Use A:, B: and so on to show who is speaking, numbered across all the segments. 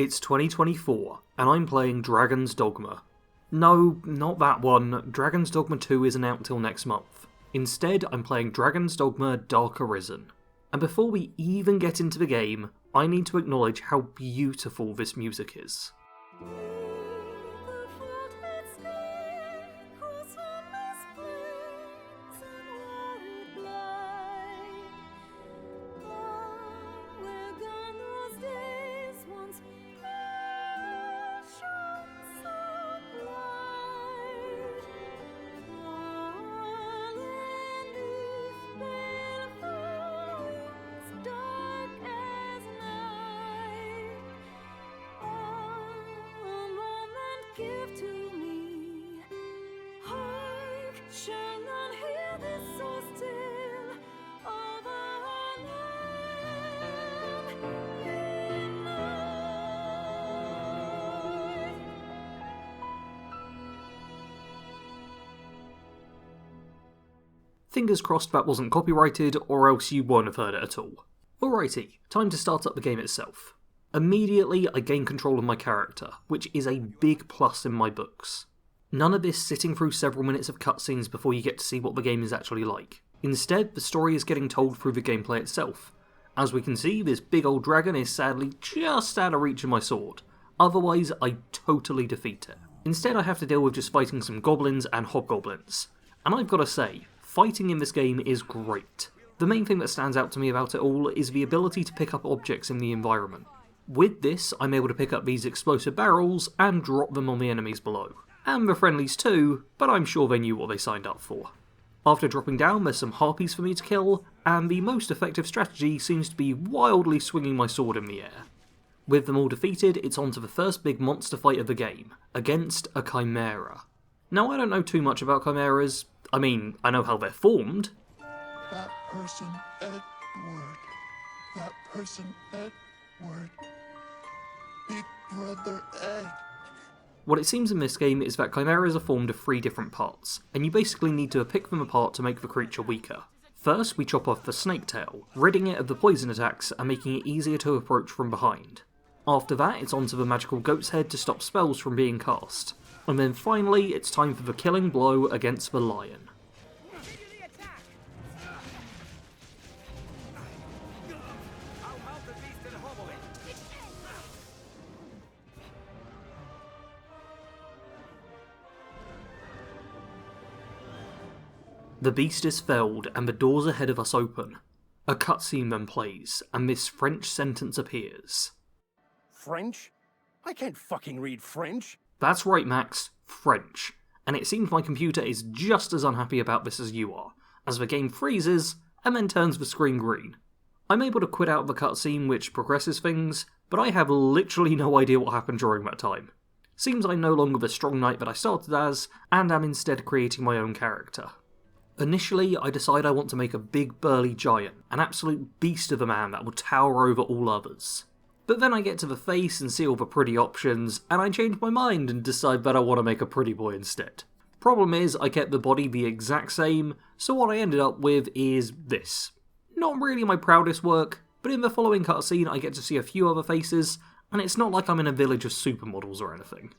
A: It's 2024, and I'm playing Dragon's Dogma. No, not that one. Dragon's Dogma 2 isn't out till next month. Instead, I'm playing Dragon's Dogma Dark Arisen. And before we even get into the game, I need to acknowledge how beautiful this music is. Fingers crossed that wasn't copyrighted, or else you won't have heard it at all. Alrighty, time to start up the game itself. Immediately, I gain control of my character, which is a big plus in my books. None of this sitting through several minutes of cutscenes before you get to see what the game is actually like. Instead, the story is getting told through the gameplay itself. As we can see, this big old dragon is sadly just out of reach of my sword. Otherwise, I totally defeat it. Instead, I have to deal with just fighting some goblins and hobgoblins. And I've got to say, fighting in this game is great. The main thing that stands out to me about it all is the ability to pick up objects in the environment. With this, I'm able to pick up these explosive barrels and drop them on the enemies below. And the friendlies too, but I'm sure they knew what they signed up for. After dropping down, there's some harpies for me to kill, and the most effective strategy seems to be wildly swinging my sword in the air. With them all defeated, it's on to the first big monster fight of the game, against a chimera. Now, I don't know too much about chimeras. I mean, I know how they're formed.
B: That person, Edward. That person, Edward. Big brother Ed.
A: What it seems in this game is that chimeras are formed of 3 different parts, and you basically need to pick them apart to make the creature weaker. First, we chop off the snake tail, ridding it of the poison attacks and making it easier to approach from behind. After that, it's onto the magical goat's head to stop spells from being cast. And then finally, it's time for the killing blow against the lion. The beast is felled, and the doors ahead of us open. A cutscene then plays, and this French sentence appears.
C: French? I can't fucking read French.
A: That's right, Max, French. And it seems my computer is just as unhappy about this as you are, as the game freezes, and then turns the screen green. I'm able to quit out the cutscene which progresses things, but I have literally no idea what happened during that time. Seems I'm no longer the strong knight that I started as, and am instead creating my own character. Initially, I decide I want to make a big burly giant, an absolute beast of a man that will tower over all others. But then I get to the face and see all the pretty options, and I change my mind and decide that I want to make a pretty boy instead. Problem is, I kept the body the exact same, so what I ended up with is this. Not really my proudest work, but in the following cutscene I get to see a few other faces, and it's not like I'm in a village of supermodels or anything.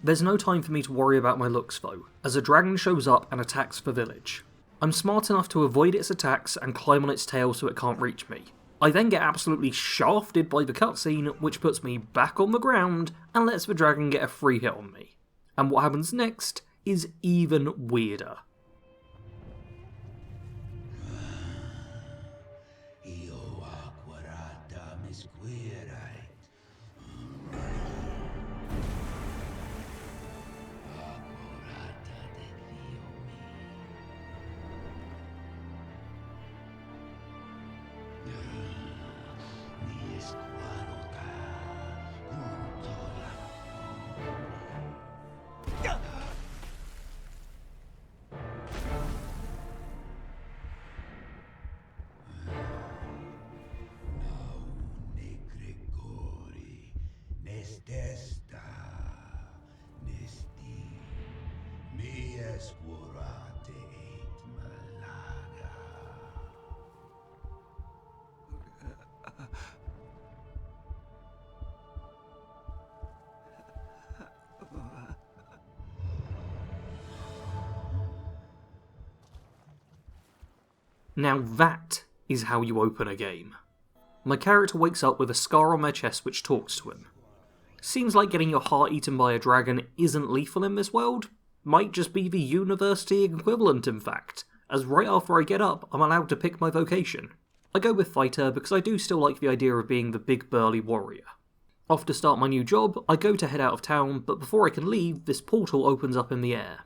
A: There's no time for me to worry about my looks though, as a dragon shows up and attacks the village. I'm smart enough to avoid its attacks and climb on its tail so it can't reach me. I then get absolutely shafted by the cutscene, which puts me back on the ground and lets the dragon get a free hit on me. And what happens next is even weirder. Now that is how you open a game. My character wakes up with a scar on their chest which talks to him. Seems like getting your heart eaten by a dragon isn't lethal in this world. Might just be the university equivalent in fact, as right after I get up, I'm allowed to pick my vocation. I go with fighter because I do still like the idea of being the big burly warrior. Off to start my new job, I go to head out of town, but before I can leave, this portal opens up in the air.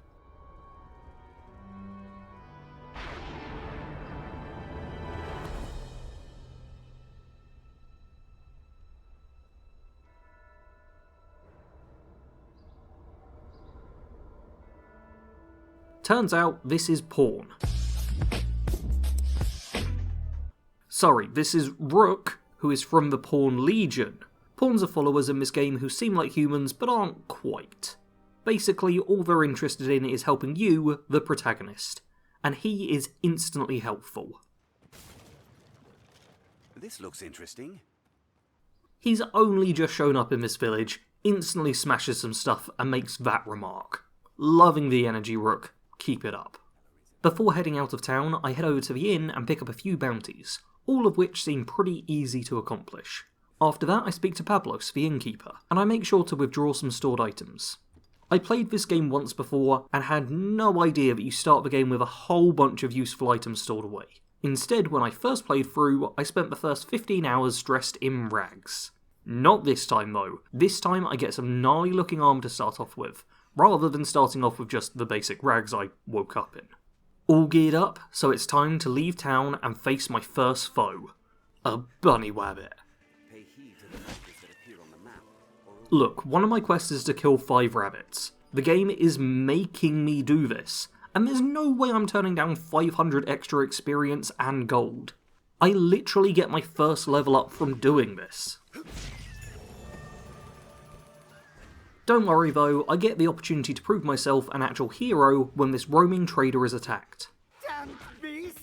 A: Turns out, this is Pawn. Sorry, this is Rook, who is from the Pawn Legion. Pawns are followers in this game who seem like humans, but aren't quite. Basically, all they're interested in is helping you, the protagonist. And he is instantly helpful.
D: This looks interesting.
A: He's only just shown up in this village, instantly smashes some stuff, and makes that remark. Loving the energy, Rook. Keep it up. Before heading out of town, I head over to the inn and pick up a few bounties, all of which seem pretty easy to accomplish. After that, I speak to Pablos, the innkeeper, and I make sure to withdraw some stored items. I played this game once before and had no idea that you start the game with a whole bunch of useful items stored away. Instead, when I first played through, I spent the first 15 hours dressed in rags. Not this time though. This time I get some gnarly looking armor to start off with, rather than starting off with just the basic rags I woke up in. All geared up, so it's time to leave town and face my first foe. A bunny wabbit. Look, one of my quests is to kill 5 rabbits. The game is making me do this, and there's no way I'm turning down 500 extra experience and gold. I literally get my first level up from doing this. Don't worry though, I get the opportunity to prove myself an actual hero when this roaming trader is attacked.
C: Damn beast!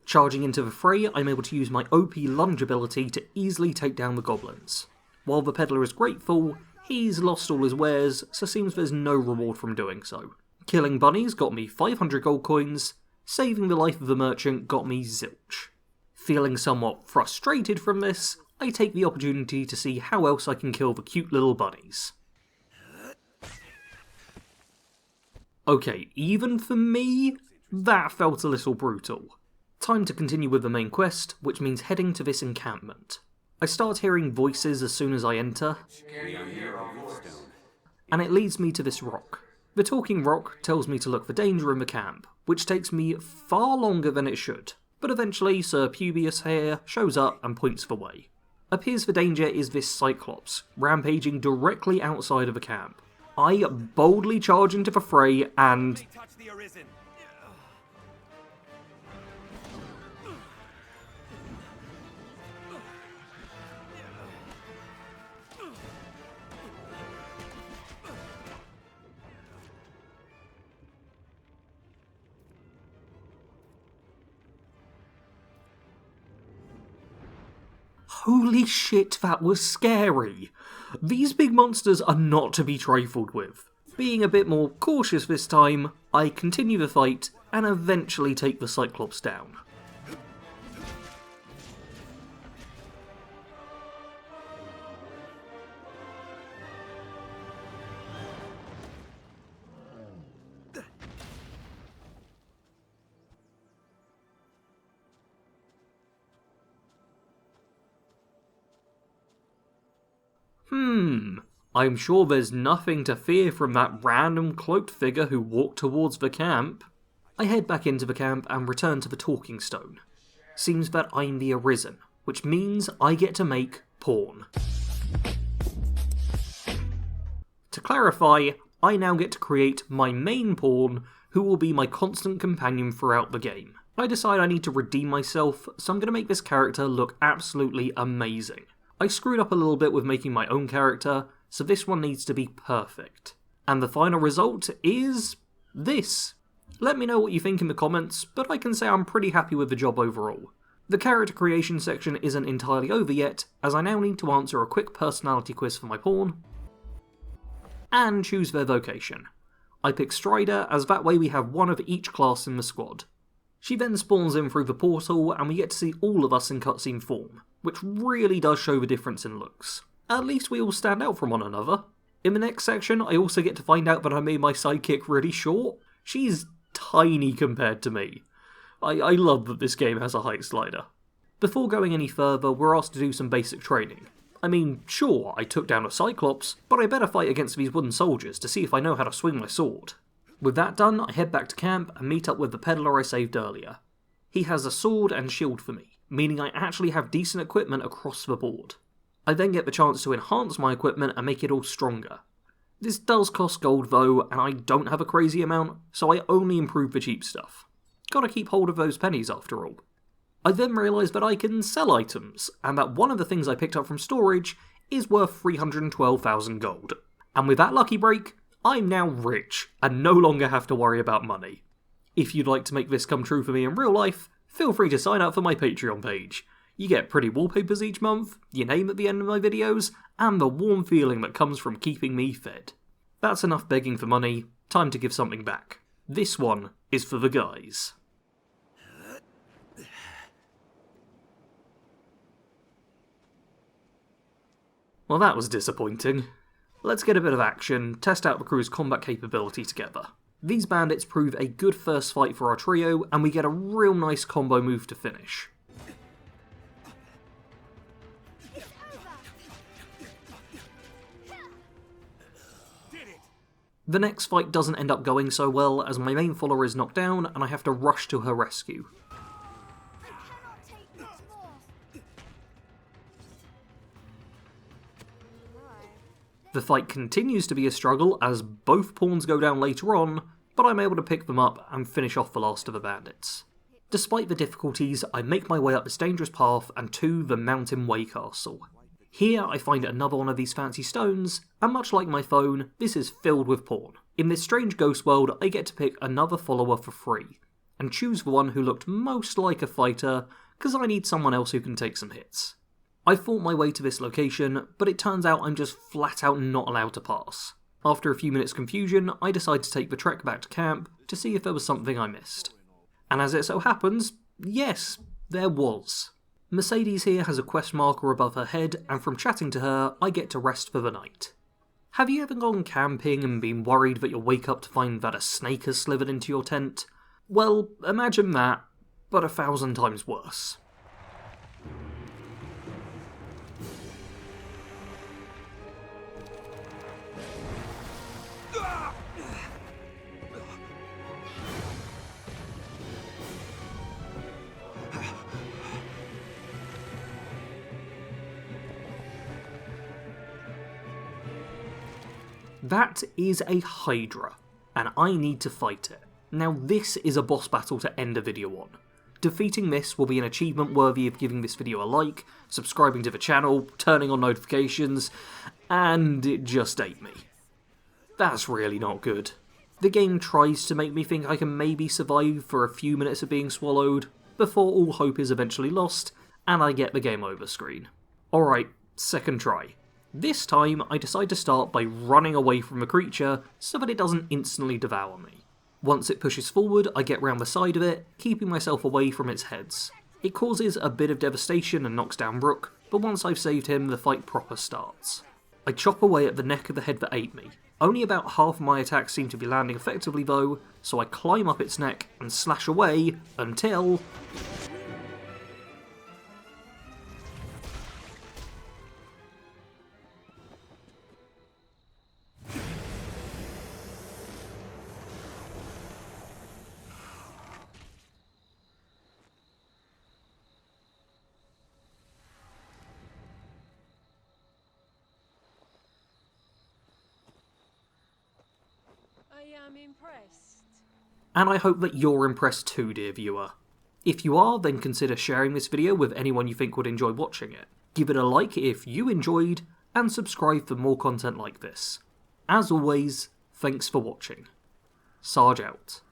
A: Charging into the fray, I'm able to use my OP lunge ability to easily take down the goblins. While the peddler is grateful, he's lost all his wares, so seems there's no reward from doing so. Killing bunnies got me 500 gold coins, saving the life of the merchant got me zilch. Feeling somewhat frustrated from this, I take the opportunity to see how else I can kill the cute little bunnies. Okay, even for me, that felt a little brutal. Time to continue with the main quest, which means heading to this encampment. I start hearing voices as soon as I enter, and it leads me to this rock. The talking rock tells me to look for danger in the camp, which takes me far longer than it should, but eventually Sir Publius here shows up and points the way. Appears the danger is this Cyclops, rampaging directly outside of the camp. I boldly charge into the fray and...
C: Arisen.
A: Holy shit, that was scary! These big monsters are not to be trifled with. Being a bit more cautious this time, I continue the fight and eventually take the Cyclops down. I'm sure there's nothing to fear from that random cloaked figure who walked towards the camp. I head back into the camp and return to the Talking Stone. Seems that I'm the Arisen, which means I get to make Pawn. To clarify, I now get to create my main pawn, who will be my constant companion throughout the game. I decide I need to redeem myself, so I'm going to make this character look absolutely amazing. I screwed up a little bit with making my own character, so this one needs to be perfect. And the final result is... this. Let me know what you think in the comments, but I can say I'm pretty happy with the job overall. The character creation section isn't entirely over yet, as I now need to answer a quick personality quiz for my pawn, and choose their vocation. I pick Strider, as that way we have one of each class in the squad. She then spawns in through the portal and we get to see all of us in cutscene form, which really does show the difference in looks. At least we all stand out from one another. In the next section, I also get to find out that I made my sidekick really short. She's tiny compared to me. I love that this game has a height slider. Before going any further, we're asked to do some basic training. I mean, sure, I took down a Cyclops, but I better fight against these wooden soldiers to see if I know how to swing my sword. With that done, I head back to camp and meet up with the peddler I saved earlier. He has a sword and shield for me, meaning I actually have decent equipment across the board. I then get the chance to enhance my equipment and make it all stronger. This does cost gold though, and I don't have a crazy amount, so I only improve the cheap stuff. Gotta keep hold of those pennies after all. I then realise that I can sell items, and that one of the things I picked up from storage is worth 312,000 gold. And with that lucky break, I'm now rich, and no longer have to worry about money. If you'd like to make this come true for me in real life, feel free to sign up for my Patreon page. You get pretty wallpapers each month, your name at the end of my videos, and the warm feeling that comes from keeping me fed. That's enough begging for money, time to give something back. This one is for the guys. Well, that was disappointing. Let's get a bit of action, test out the crew's combat capability together. These bandits prove a good first fight for our trio, and we get a real nice combo move to finish. The next fight doesn't end up going so well, as my main follower is knocked down, and I have to rush to her rescue. The fight continues to be a struggle as both pawns go down later on, but I'm able to pick them up and finish off the last of the bandits. Despite the difficulties, I make my way up this dangerous path and to the Mountain Way Castle. Here I find another one of these fancy stones, and much like my phone, this is filled with porn. In this strange ghost world, I get to pick another follower for free, and choose the one who looked most like a fighter, because I need someone else who can take some hits. I fought my way to this location, but it turns out I'm just flat out not allowed to pass. After a few minutes confusion, I decide to take the trek back to camp to see if there was something I missed. And as it so happens, yes, there was. Mercedes here has a quest marker above her head, and from chatting to her, I get to rest for the night. Have you ever gone camping and been worried that you'll wake up to find that a snake has slithered into your tent? Well, imagine that, but 1,000 times worse. That is a Hydra, and I need to fight it. Now this is a boss battle to end a video on. Defeating this will be an achievement worthy of giving this video a like, subscribing to the channel, turning on notifications, and it just ate me. That's really not good. The game tries to make me think I can maybe survive for a few minutes of being swallowed, before all hope is eventually lost, and I get the game over screen. Alright, second try. This time, I decide to start by running away from the creature so that it doesn't instantly devour me. Once it pushes forward, I get round the side of it, keeping myself away from its heads. It causes a bit of devastation and knocks down Rook, but once I've saved him, the fight proper starts. I chop away at the neck of the head that ate me. Only about half of my attacks seem to be landing effectively though, so I climb up its neck and slash away until...
D: I am impressed.
A: And I hope that you're impressed too, dear viewer. If you are, then consider sharing this video with anyone you think would enjoy watching it. Give it a like if you enjoyed, and subscribe for more content like this. As always, thanks for watching. Sarge out.